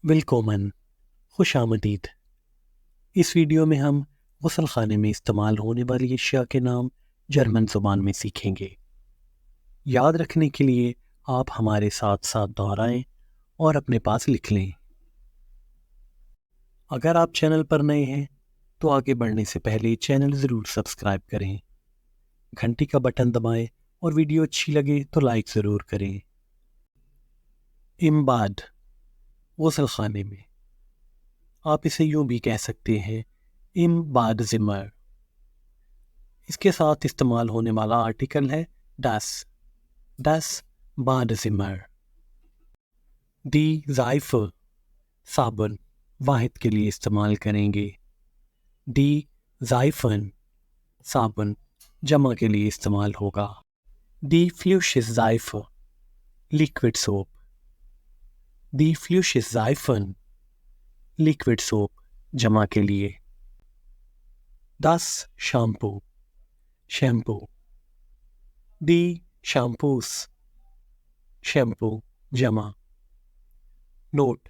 विलकोमन, खुश आमदीद। इस वीडियो में हम गुसल खाने में इस्तेमाल होने वाली अशिया के नाम जर्मन ज़ुबान में सीखेंगे। याद रखने के लिए आप हमारे साथ साथ दोहराएं और अपने पास लिख लें। अगर आप चैनल पर नए हैं तो आगे बढ़ने से पहले चैनल ज़रूर सब्सक्राइब करें, घंटी का बटन दबाएं और वीडियो अच्छी लगे तो लाइक ज़रूर करें। इम्बाद, गुसल खाने में। आप इसे यूं भी कह सकते हैं, इम बाद जिमर। इसके साथ इस्तेमाल होने वाला आर्टिकल है डस। डस बाद जिमर। दी जाइफ, साबुन, वाहिद के लिए इस्तेमाल करेंगे। दी जाइफन, साबुन, जमा के लिए इस्तेमाल होगा। दी फ्लूशिस जाइफ, लिक्विड सोप। दी फ्लूशिस जाइफन, लिक्विड सोप, जमा के लिए। दस शैम्पू, शैम्पू। दी शैम्पूस, शैम्पू, जमा। नोट: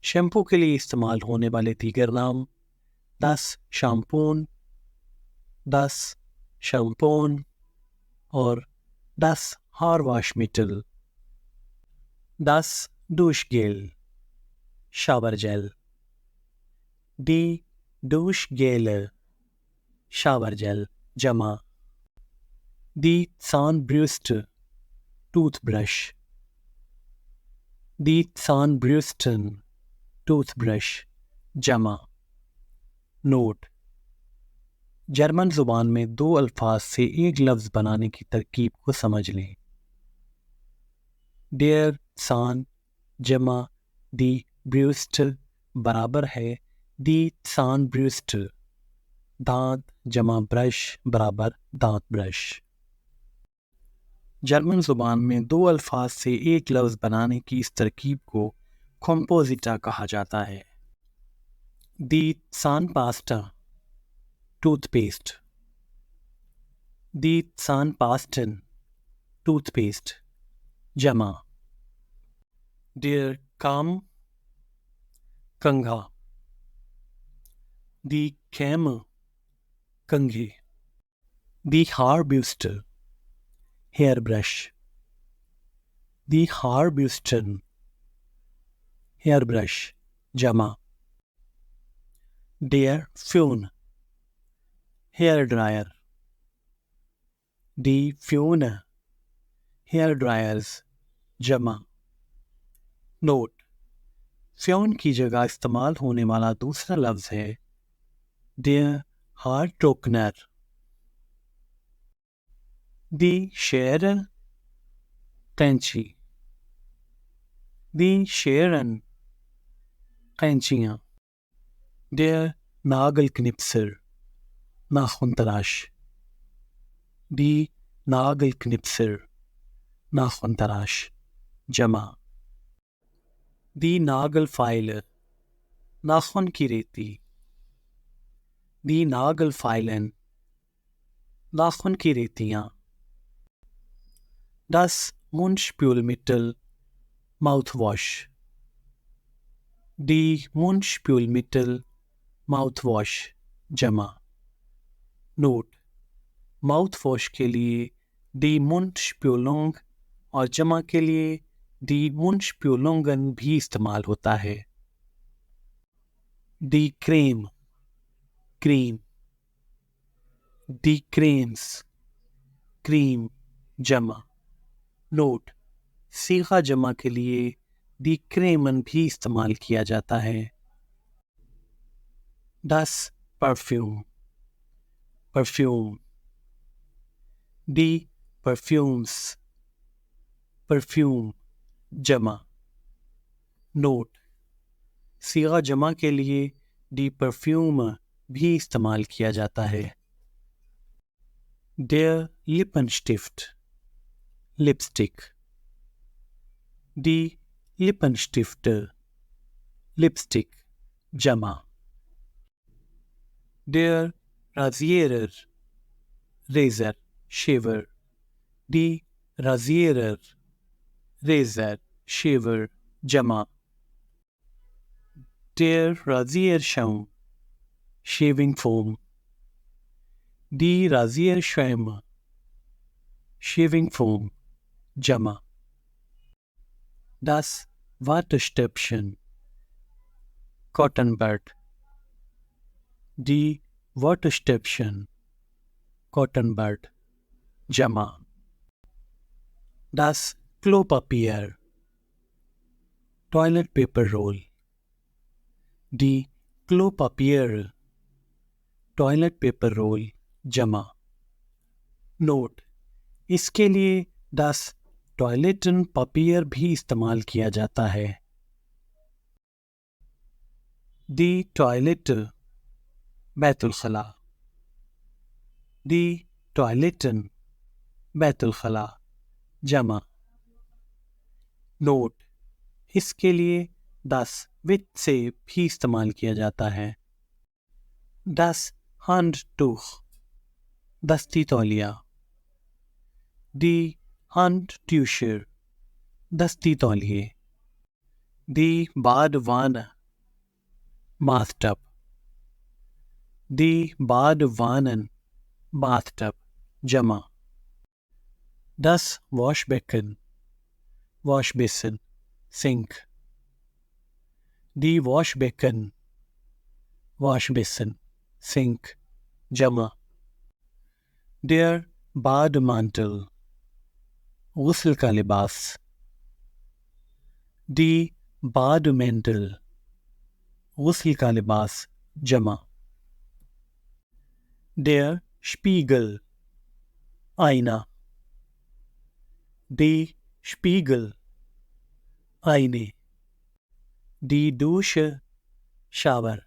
शैम्पू के लिए इस्तेमाल होने वाले दीगर नाम दस शैम्पून, दस शैम्पून और दस हार वाश मिटल। दस डूश गेल, शावर जेल। डी डूश गेल, शावर जेल, जमा। दी सान ब्रूस्ट, टूथब्रश। दी सान ब्रूस्टन, टूथब्रश, जमा। नोट: जर्मन ज़ुबान में दो अल्फाज से एक लफ्ज़ बनाने की तरकीब को समझ लें। डेयर सान जमा दी ब्रूस्ट बराबर है दी सान ब्रूस्ट। दांत जमा ब्रश बराबर दांत ब्रश। जर्मन ज़ुबान में दो अल्फाज से एक लफ्ज़ बनाने की इस तरकीब को कॉम्पोजिटा कहा जाता है। दी सान पास्ता, टूथपेस्ट। दी सान पास्टन, टूथपेस्ट, जमा। डियर काम, कंघा। दी कैम, कंघी। दी हार ब्यूस्टर, हेयर ब्रश। दी हार ब्यूस्टन, हेयर ब्रश, जमा। डियर फ्यून, हेयर ड्रायर। दी फ्यून, हेयर ड्रायर्स, जमा। नोट: फ्यून की जगह इस्तेमाल होने वाला दूसरा लफ्ज़ है डियर हार ट्रोकनर। दी शेर, कैंची। दी शेरन, कैंचियाँ। डियर नागल क्निप्सर, नाखून तराश। दी नागल क्निप्सर, नाखून तराश, जमा। दी नागल फाइलर, नाखून की रेती। दी नागल फाइलन, नाखून की रेतियाँ। दस मुंशप्यूलमिटल, माउथ वॉश। दी मुंशप्यूलमिटल, माउथ वॉश, जमा। नोट: माउथ वॉश के लिए दी मुंशप्यूलोंग और जमा के लिए दी मुंशप्यूलोंगन भी इस्तेमाल होता है। दी क्रीम, क्रीम। दी क्रीम्स, क्रीम, जमा। नोट: सीगा जमा के लिए दी क्रेमन भी इस्तेमाल किया जाता है। दस परफ्यूम, परफ्यूम। दी परफ्यूम्स, परफ्यूम, जमा। नोट: सीगा जमा के लिए दी परफ्यूम भी इस्तेमाल किया जाता है। डेयर लिपनस्टिफ्ट, लिपस्टिक। दी लिपनस्टिफ्ट, लिपस्टिक, जमा। डेयर राजिएरर, रेजर, शेवर। दी राजिएरर, रेजर, शेवर, जमा। Der Rasierschaum, Shaving Foam. Die Rasierschwämme, Shaving Foam, Jama. Das Wattestäbchen, Cotton Bud. Die Wattestäbchen, Cotton Bud, Jama. Das Klopapier, Toilet Paper Roll. Die Klopapier, Toilet Paper Roll, Jama. Note, इसके लिए das Toilettenpapier भी इस्तेमाल किया जाता है. Die Toilette, Betul खला. Die Toiletten, Betul खला, जमा. नोट, इसके लिए das विच से भी इस्तेमाल किया जाता है. Das Handtuch, दस्ती तौलिया. Die Handtücher, दस्ती तौलिए. Die Badewanne, Bathtub. Die Badewannen, Bathtub, Jama. Das Waschbecken, Waschbasin, Sink. Die Waschbecken, Waschbasin, Sink, Jama. Der Bademantel, गुस्ल का लिबास. Die Bademäntel, गुस्ल का लिबास, जमा. Der Spiegel, आईना. Die Spiegel, आईने. Die Dusche, shower.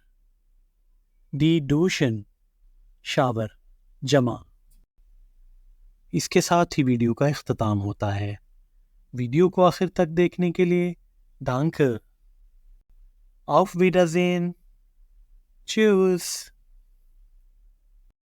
Die Duschen, shower, जमा. इसके साथ ही वीडियो का इख्तिताम होता है. वीडियो को आखिर तक देखने के लिए danke. Auf Wiedersehen. Tschüss.